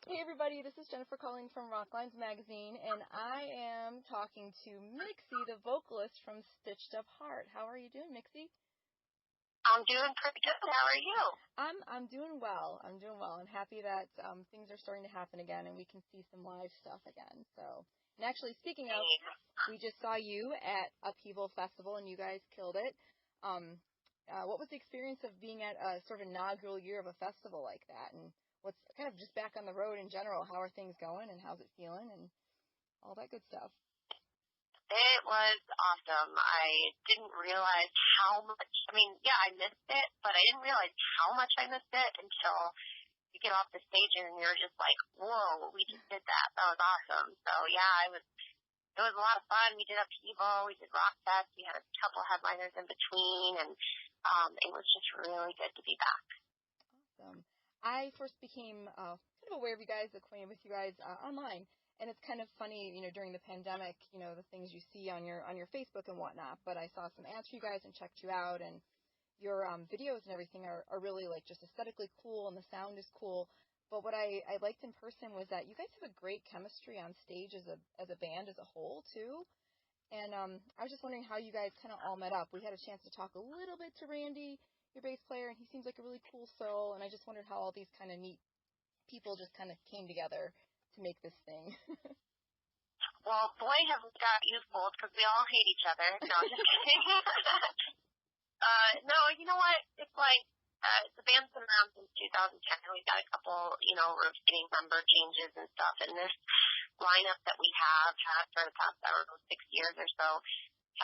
Hey everybody, this is Jennifer calling from Rocklines Magazine, and I am talking to Mixi, the vocalist from Stitched Up Heart. How are you doing, Mixi? I'm doing pretty good. How are you? I'm doing well. I'm happy that things are starting to happen again, and we can see some live stuff again. So, and actually, speaking of, we just saw you at Upheaval Festival, and you guys killed it. What was the experience of being at a sort of inaugural year of a festival like that, and what's kind of just back on the road in general? How are things going, and how's it feeling, and all that good stuff? It was awesome. I didn't realize how much, I missed it, but I didn't realize how much I missed it until you get off the stage and you're just like, whoa, we just did that. That was awesome. So yeah, it was a lot of fun. We did Upheaval, we did Rock Fest, we had a couple headliners in between, and it was just really good to be back. Awesome. I first became kind of aware of you guys, acquainted with you guys online, and it's kind of funny, during the pandemic, the things you see on your Facebook and whatnot. But I saw some ads for you guys and checked you out, and your videos and everything are really like just aesthetically cool, and the sound is cool. But what I liked in person was that you guys have a great chemistry on stage as a band as a whole too. And I was just wondering how you guys kind of all met up. We had a chance to talk a little bit to Randy, your bass player, and he seems like a really cool soul. And I just wondered how all these kind of neat people just kind of came together to make this thing. Well, boy, have we got you fooled, because we all hate each other. No, just kidding. No, you know what? It's like the band's been around since 2010. We've got a couple, rotating member changes and stuff. And this lineup that we have had for the past, 6 years or so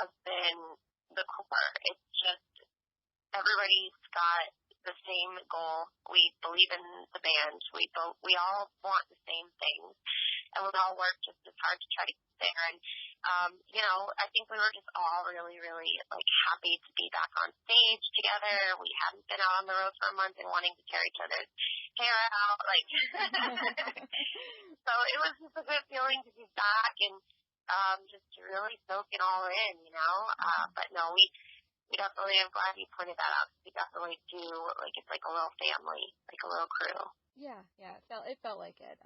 has been the core. It's just everybody's got the same goal. We believe in the band. We all want the same things, and we all work just as hard to try to get there. And I think we were just all really, really happy to be back on stage together. We hadn't been out on the road for a month and wanting to tear each other's hair out. So it was just a good feeling to be back and just to really soak it all in, But no, we definitely, I'm glad you pointed that out. We definitely do, it's like a little family, like a little crew. Yeah, it felt like it.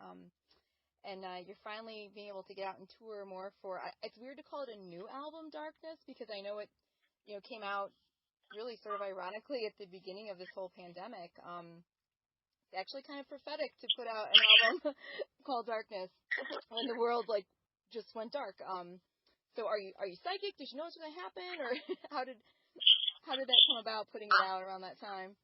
And you're finally being able to get out and tour more for, it's weird to call it a new album, Darkness, because I know it, came out really sort of ironically at the beginning of this whole pandemic. It's actually kind of prophetic to put out an album called Darkness when the world, just went dark. So are you psychic? Did you know it was going to happen? Or how did that come about, putting it out around that time?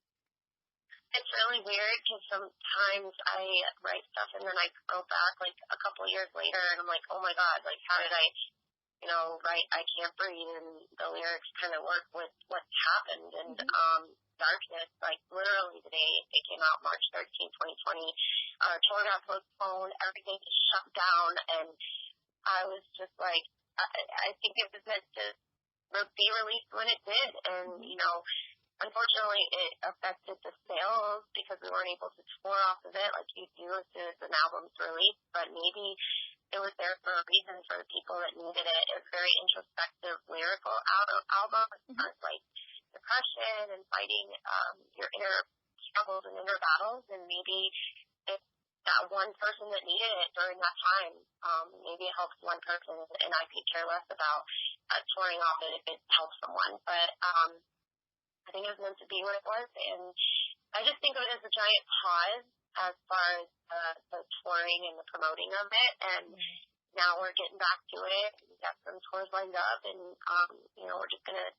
It's really weird because sometimes I write stuff and then I go back a couple years later and I'm like, oh my God, how did I, write I Can't Breathe, and the lyrics kind of work with what's happened. And Darkness, literally the day it came out, March 13th, 2020, our tour got postponed, everything just shut down, and I was just I think it was meant to be released when it did, and unfortunately, it affected the sales because we weren't able to tour off of it like you do as soon as an album's released, but maybe it was there for a reason for the people that needed it. It was a very introspective, lyrical album. It was depression and fighting your inner struggles and inner battles, and maybe it's that one person that needed it during that time. Maybe it helps one person, and I could care less about touring off it if it helps someone. But I think it was meant to be what it was, and I just think of it as a giant pause as far as the touring and the promoting of it, and now we're getting back to it. We got some tours lined up, and we're just gonna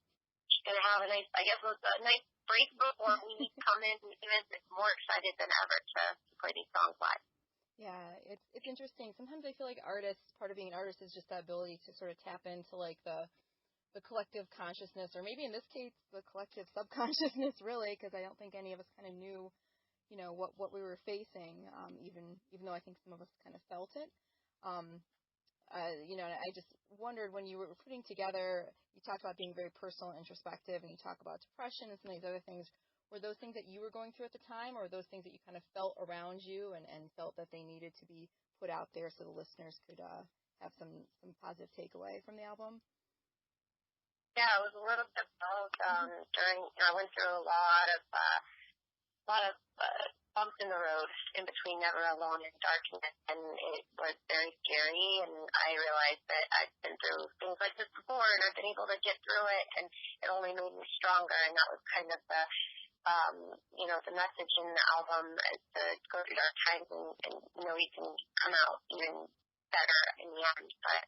have a nice break before we come in even more excited than ever to play these songs live. Yeah, it's interesting. Sometimes I feel like part of being an artist is just that ability to sort of tap into the collective consciousness, or maybe in this case, the collective subconsciousness, really, because I don't think any of us kind of knew, what we were facing, even though I think some of us kind of felt it. I just wondered, when you were putting together, you talked about being very personal and introspective, and you talk about depression and some of these other things. Were those things that you were going through at the time, or were those things that you kind of felt around you and felt that they needed to be put out there so the listeners could have some positive takeaway from the album? Yeah, it was a little bit both. I went through a lot of bumps in the road in between Never Alone and Darkness, and it was very scary, and I realized that I've been through things like this before, and I've been able to get through it, and it only made me stronger, and that was kind of the, the message in the album is to go through dark times and you can come out even better in the end. But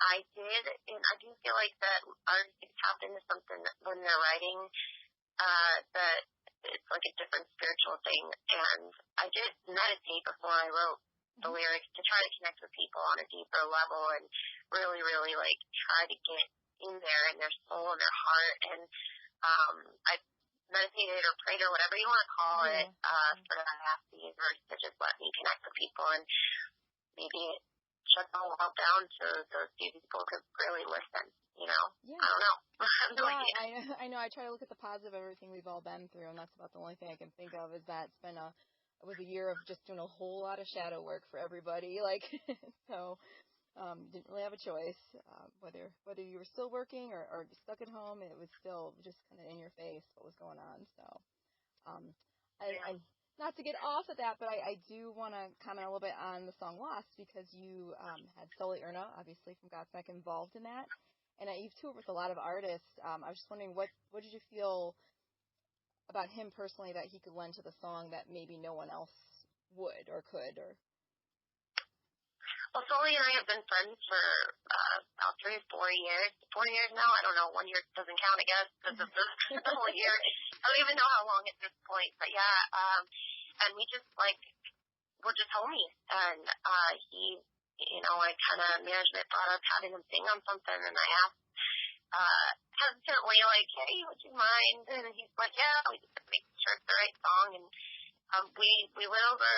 I did, and I do feel like that artists tap into something when they're writing that it's like a different spiritual thing. And I did meditate before I wrote the lyrics to try to connect with people on a deeper level and really, really like try to get in there in their soul and their heart. And I meditated or prayed or whatever you want to call it for that half the universe to just let me connect with people and maybe shut the world down so those few people could really listen. Yeah. I don't know. I know. I try to look at the positive of everything we've all been through, and that's about the only thing I can think of is that it was a year of just doing a whole lot of shadow work for everybody. Like, so, didn't really have a choice. Whether you were still working or stuck at home, it was still just kind of in your face what was going on. So, I not to get off of that, but I do want to comment a little bit on the song Lost because you had Sully Erna, obviously from Godsmack, involved in that. And you've toured with a lot of artists. I was just wondering, what did you feel about him personally that he could lend to the song that maybe no one else would or could? Or Well, Sully and I have been friends for about 3 or 4 years. 4 years now. I don't know. 1 year doesn't count, I guess, because of the whole year. I don't even know how long at this point. But yeah, and we just we're just homies. And he. I kind of, management brought up having him sing on something, and I asked hesitantly, hey, would you mind? And he's like, yeah, we just make sure it's the right song. And we went over,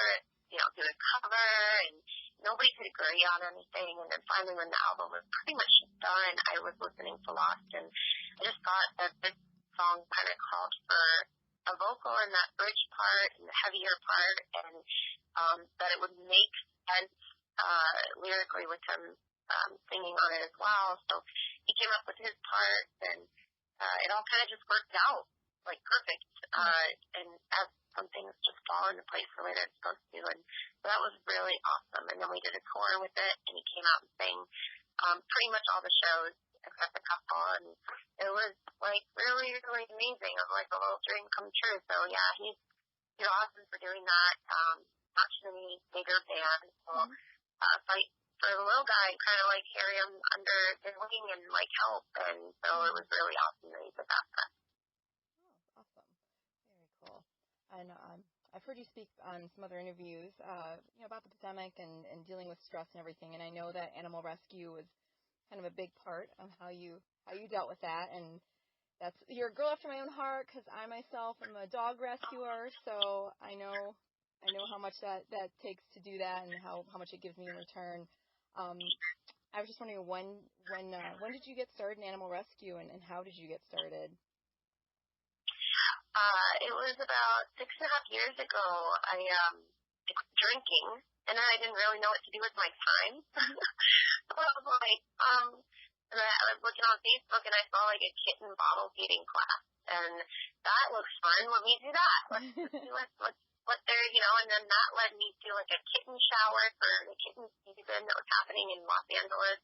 did a cover, and nobody could agree on anything. And then finally, when the album was pretty much done, I was listening to Lost, and I just thought that this song kind of called for a vocal in that bridge part and the heavier part, and that it would make sense lyrically with him singing on it as well. So he came up with his part, and it all kind of just worked out perfect. And as some things just fall into place the way they're supposed to, and so that was really awesome. And then we did a tour with it, and he came out and sang pretty much all the shows except a couple, and it was really, really amazing. It was a little dream come true. So yeah, he's awesome for doing that. Not too many bigger bands will fight for the little guy and kind of carry him under their wing and help, and so it was really awesome that he did that. Oh, awesome. Very cool. And I've heard you speak on some other interviews, about the pandemic and dealing with stress and everything, and I know that animal rescue was kind of a big part of how you dealt with that, and you're a girl after my own heart because I myself am a dog rescuer, so I know how much that takes to do that and how much it gives me in return. I was just wondering when did you get started in animal rescue and how did you get started? It was about 6.5 years ago. I quit drinking, and then I didn't really know what to do with my time. So I was and I was looking on Facebook, and I saw a kitten bottle feeding class, and that looks fun. Let me do that. Let's see what there, and then that led me to a kitten shower for the kitten season that was happening in Los Angeles,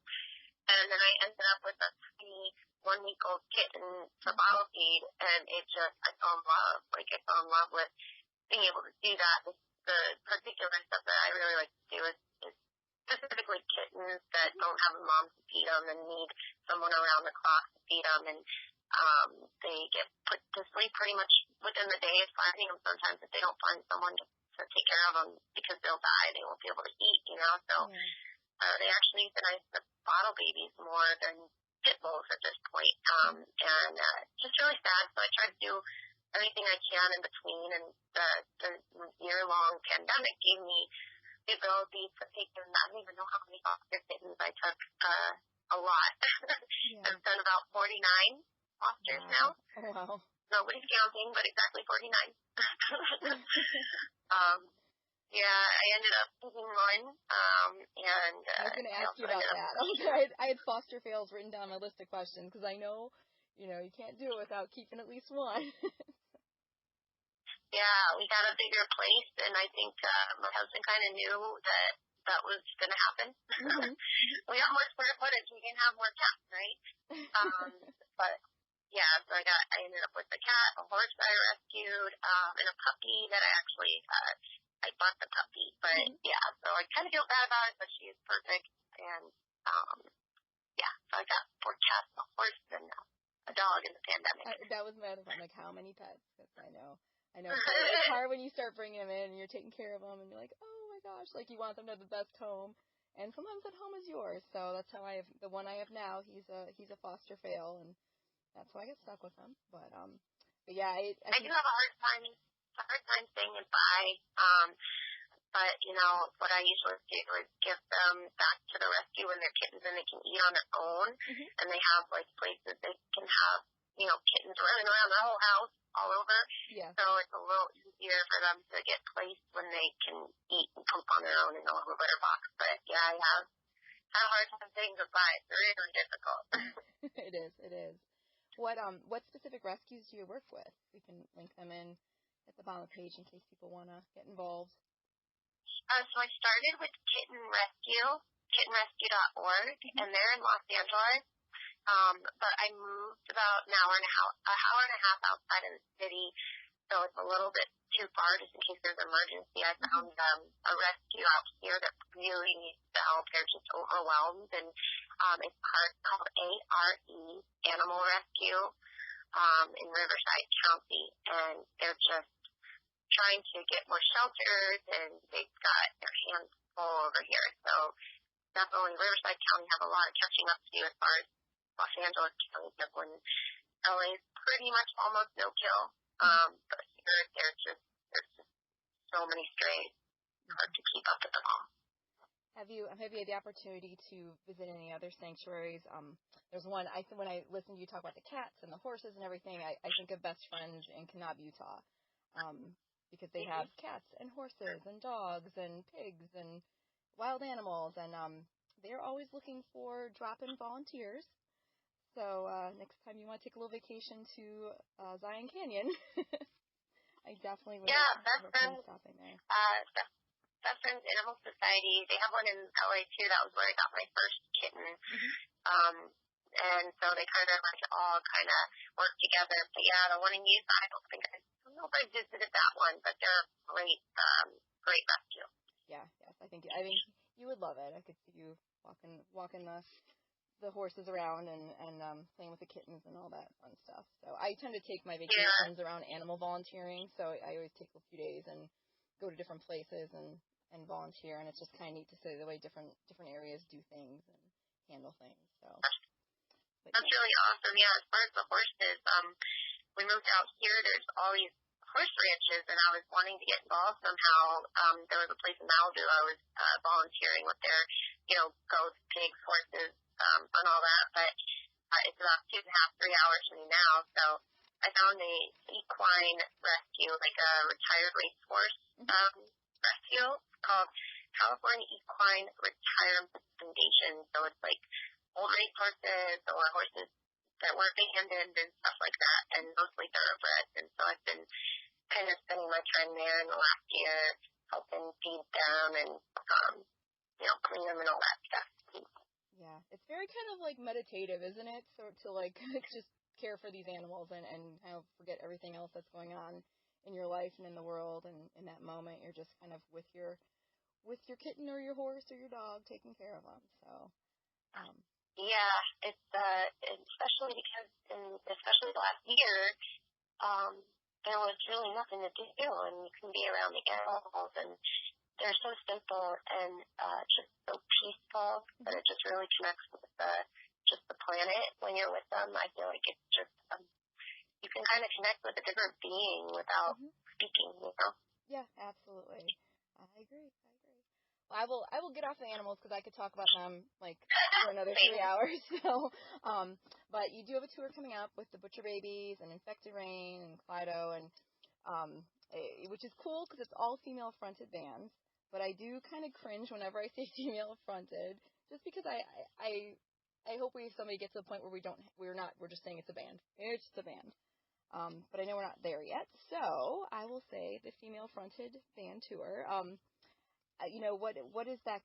and then I ended up with a tiny 1-week-old kitten for bottle feed, and I fell in love. I fell in love with being able to do that. The particular stuff that I really like to do is specifically kittens that don't have a mom to feed them and need someone around the clock to feed them, and they get put to sleep pretty much within the day of finding them sometimes if they don't find someone to take care of them because they'll die. They won't be able to eat, So they actually euthanize the bottle babies more than pit bulls at this point. And just really sad. So I tried to do everything I can in between, and the year-long pandemic gave me the ability to take them. I don't even know how many foster kittens I took. A lot. I've done about 49 fosters now. Oh, wow. Nobody's counting, but exactly 49. I ended up taking one. And I was going to ask you about that. I had foster fails written down on my list of questions because I know, you can't do it without keeping at least one. Yeah, we got a bigger place, and I think my husband kind of knew that that was going to happen. Mm-hmm. We have more square footage. We can have more cats, right? But yeah, so I ended up with a cat, a horse that I rescued, and a puppy that I bought the puppy. But yeah, so I kind of feel bad about it, but she is perfect. And yeah, so I got 4 cats, a horse, and a dog in the pandemic. That was my other one. Like, how many pets? Because I know it's hard when you start bringing them in and you're taking care of them and you're like, oh my gosh, like you want them to have the best home. And sometimes that home is yours. So that's how the one I have now, he's a foster fail, and that's why I get stuck with him. But yeah, I do have a hard time saying goodbye. But what I usually do is give them back to the rescue when they're kittens and they can eat on their own, and they have like places they can have kittens running around the whole house all over. Yeah. So it's a little easier for them to get placed when they can eat and poop on their own in a little litter box. But yeah, I have had a hard time saying goodbye. It's really difficult. It is. What specific rescues do you work with? We can link them in at the bottom of the page in case people want to get involved. So I started with Kitten Rescue, kittenrescue.org, and they're in Los Angeles. But I moved about an hour and a half outside of the city, so it's a little bit too far just in case there's an emergency. I found a rescue out here that really needs the help. They're just overwhelmed, and it's called ARE, Animal Rescue, in Riverside County, and they're just trying to get more shelters, and they've got their hands full over here. So definitely Riverside County have a lot of catching up to do as far as Los Angeles County does, when LA is pretty much almost no kill. But here there's just so many strays. It's hard to keep up with them all. Have you had the opportunity to visit any other sanctuaries? There's one, when I listen to you talk about the cats and the horses and everything, I think of Best Friends in Kanab, Utah. Because they have cats and horses and dogs and pigs and wild animals, and they're always looking for drop-in volunteers. So next time you want to take a little vacation to Zion Canyon, I definitely would recommend stopping there. Best Friends Animal Society, they have one in LA too. That was where I got my first kitten. And so they kind of all work together. But yeah, the one in Utah, I don't know if I visited that one, but they're a great rescue. Yeah, yes, I think you would love it. I could see you walking the horses around and playing with the kittens and all that fun stuff. So I tend to take my vacations around animal volunteering. So I always take a few days and go to different places and volunteer, and it's just kind of neat to see the way different areas do things and handle things. So. That's really awesome. Yeah, as far as the horses, we moved out here. There's all these horse ranches, and I was wanting to get involved somehow. There was a place in Malibu I was volunteering with their, goats, pigs, horses, and all that. But it's about 2.5, 3 hours from me now. So I found a Equine Rescue, like a retired racehorse rescue. It's called California Equine Retirement Foundation. So it's like old racehorses or horses that were abandoned and stuff like that, and mostly thoroughbreds. And so I've been kind of spending my time there in the last year, helping feed them and, clean them and all that stuff. Yeah, it's very kind of like meditative, isn't it? So to just care for these animals and kind of forget everything else that's going on in your life and in the world, and in that moment you're just kind of with your kitten or your horse or your dog, taking care of them. So. Yeah, it's especially because especially the last year, there was really nothing to do, and you can be around the animals, and they're so simple and just so peaceful that it just really connects with the planet when you're with them. I feel like it's just you can kind of connect with a different being without speaking, Yeah, absolutely. I agree. Well, I will get off the animals because I could talk about them for another 3 hours. So, but you do have a tour coming up with the Butcher Babies and Infected Rain and Clydo, and which is cool because it's all female-fronted bands. But I do kind of cringe whenever I say female-fronted, just because I hope somebody gets to the point where we're just saying it's a band. It's just a band. But I know we're not there yet, so I will say the female-fronted band tour. What is that?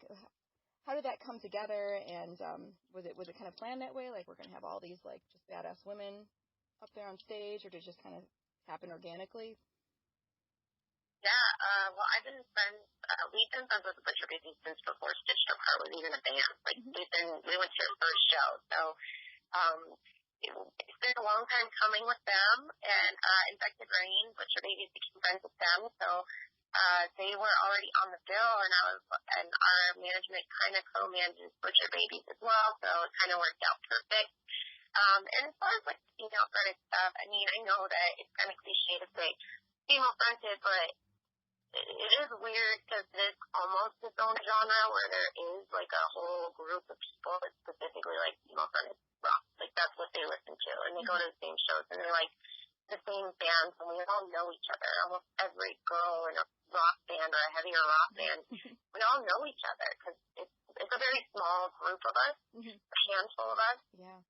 How did that come together? And was it kind of planned that way? Like we're gonna have all these like just badass women up there on stage, or did it just kind of happen organically? Yeah, well, we've been friends with the Butcher Babies since before Stitched Apart was even a band. Like, we went to their first show. So, it's been a long time coming with them, and, Infected Rain, Butcher Babies became friends with them, so, they were already on the bill, and our management kind of co-manages Butcher Babies as well, so it kind of worked out perfect. And as far as, like, female-fronted stuff, I mean, I know that it's kind of cliche to say female-fronted, but it is weird because it's almost its own genre where there is like a whole group of people that specifically like female-fronted rock. Like that's what they listen to, and they go to the same shows, and they're like the same bands, and we all know each other. Almost every girl in a rock band or a heavier rock band, we all know each other because it's a very small group of us, a handful of us. Yeah.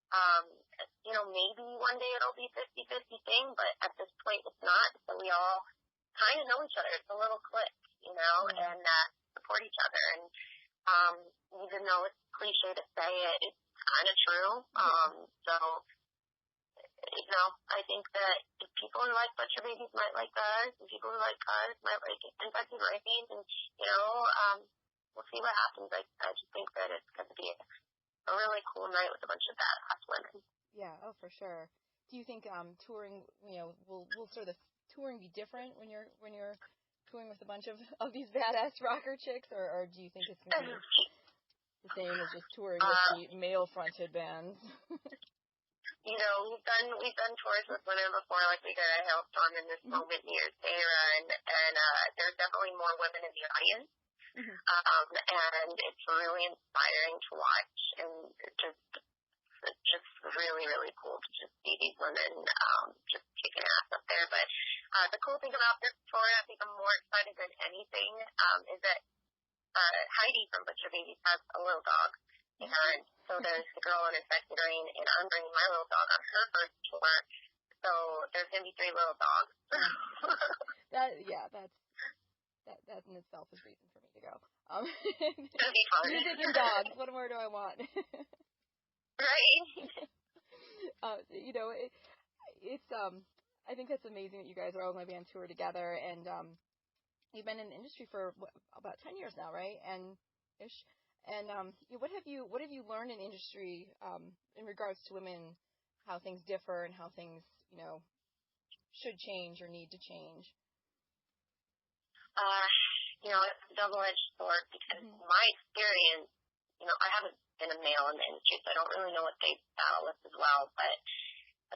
Maybe one day it'll be 50-50 thing, but at this point it's not. So we all kind of know each other. It's a little clique, and support each other. And even though it's cliche to say it, it's kind of true. So, I think that if people who like Butcher Babies might like us, and people who like us might like Infected Rain, and, we'll see what happens. I just think that it's going to be a really cool night with a bunch of badass women. Yeah, oh, for sure. Do you think touring, will sort of touring be different when you're touring with a bunch of these badass rocker chicks, or do you think it's going to be the same as just touring with the male-fronted bands? We've done tours with women before, like we did at Hailstorm in this moment near Sarah, and there's definitely more women in the audience. And it's really inspiring to watch, and it's just really, really cool to just see these women just kicking ass up there. But the cool thing about this tour, I think I'm more excited than anything, is that Heidi from Butcher Babies has a little dog. And so there's the girl in Infected Rain, and I'm bringing my little dog on her first tour. So there's going to be 3 little dogs. That in itself is reason for me to go. It's going to be fun. Music and dogs. What more do I want? Right. It's I think that's amazing that you guys are all going to be on tour together, and you've been in the industry for about 10 years now, right? And what have you learned in industry in regards to women, how things differ and how things should change or need to change? It's a double-edged sword because my experience, I haven't been a male in the industry, so I don't really know what they battle with as well, but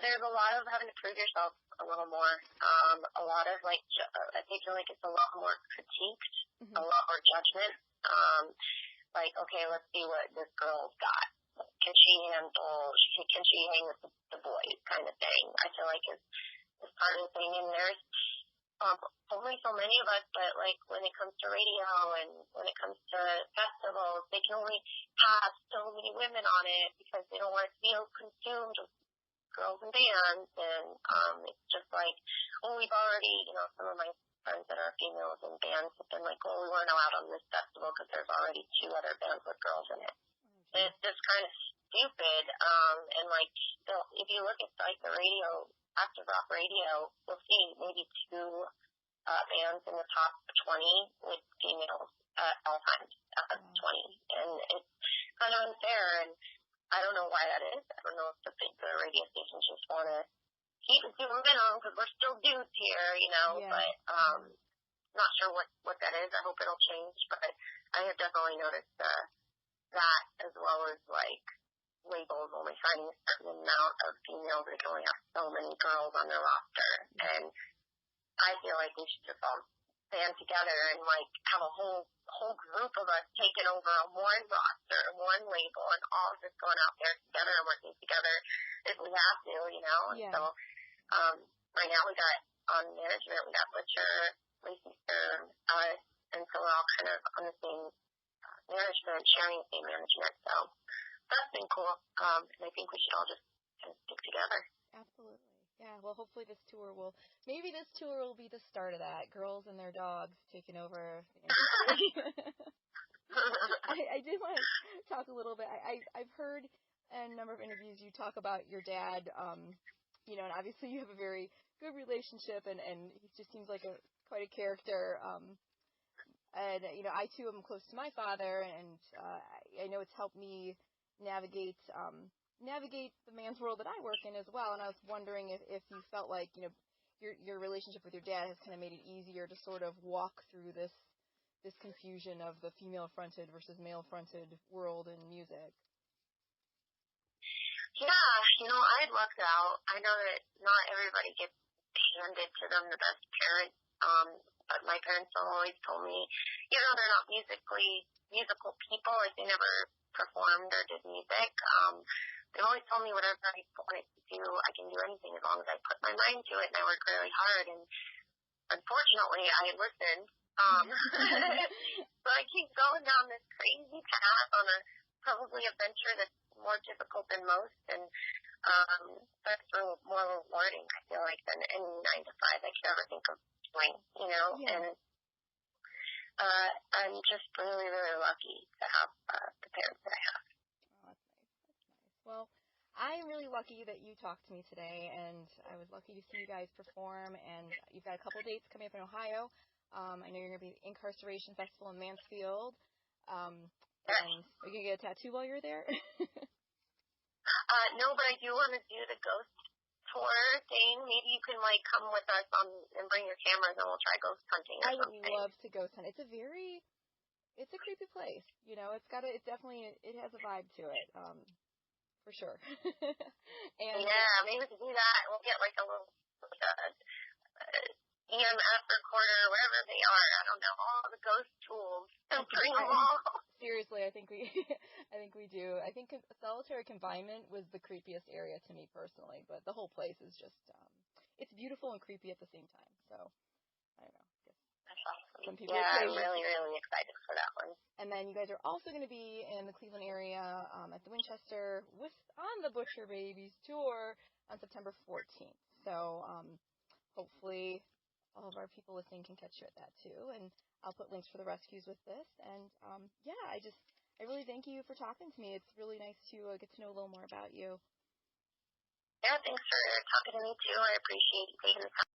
there's a lot of having to prove yourself a little more. A lot of, I feel like it's a lot more critiqued, a lot more judgment. Okay, let's see what this girl's got. Can she hang with the boys kind of thing? I feel like is part of the thing, and there's only so many of us, but when it comes to radio and when it comes to festivals, they can only have so many women on it because they don't want it to be consumed with girls and bands, and it's just we've already, some of my friends that are females in bands have been like, we weren't allowed on this festival because there's already 2 other bands with girls in it. And it's just kind of stupid, and if you look at the radio, active rock radio, you'll see maybe 2 bands in the top 20 with females at all times, 20, and it's kind of unfair, and I don't know why that is. I don't know if the radio stations just want to keep it to a minimum because we're still dudes here, but not sure what that is. I hope it'll change, but I have definitely noticed that, as well as labels only signing a certain amount of females. They can only have so many girls on their roster, and I feel like we should just all band together and have a whole group of us taking over on one roster, one label, and all just going out there together and working together if we have to, And so right now we got on management, we got Butcher, Lacey Stern, us, and so we're all kind of on the same management, sharing the same management. So that's been cool, and I think we should all just kind of stick together. Absolutely. Yeah, well, hopefully maybe this tour will be the start of that. Girls and their dogs taking over the industry. I did want to talk a little bit. I've heard in a number of interviews you talk about your dad, and obviously you have a very good relationship, and he just seems like quite a character. And I too am close to my father, and I know it's helped me navigate the man's world that I work in as well. And I was wondering if you felt like your relationship with your dad has kind of made it easier to sort of walk through this confusion of the female-fronted versus male-fronted world in music. Yeah, I lucked out. I know that not everybody gets handed to them the best parent, but my parents always told me, they're not musical people, like they never performed or did music. They always told me whatever I wanted to do, I can do anything as long as I put my mind to it and I work really hard. And unfortunately, I listened. So I keep going down this crazy path on a probably a venture that's more difficult than most, and that's more rewarding, I feel like, than any 9 to 5 I could ever think of doing, Yeah. And I'm just really, really lucky to have the parents that I have. Oh, that's nice. That's nice. Well, I'm really lucky that you talked to me today, and I was lucky to see you guys perform, and you've got a couple dates coming up in Ohio. I know you're going to be at the Incarceration Festival in Mansfield. And are you going to get a tattoo while you're there? No, but I do want to do the ghost tour thing. Maybe you can come with us and bring your cameras and we'll try ghost hunting or something. I would love to ghost hunt. It's a creepy place. It has a vibe to it. For sure. And yeah, maybe we could do that. We'll get a little EMF recorder, whatever they are. I don't know, all the ghost tools. And bring them all. Seriously, I think we do. I think solitary confinement was the creepiest area to me personally, but the whole place is just it's beautiful and creepy at the same time. So I don't know. That's awesome. Some people I'm really, really excited for that one. And then you guys are also going to be in the Cleveland area at the Winchester on the Butcher Babies tour on September 14th. So hopefully all of our people listening can catch you at that too. And I'll put links for the rescues with this. And I really thank you for talking to me. It's really nice to get to know a little more about you. Yeah, thanks for talking to me too. I appreciate you taking the time.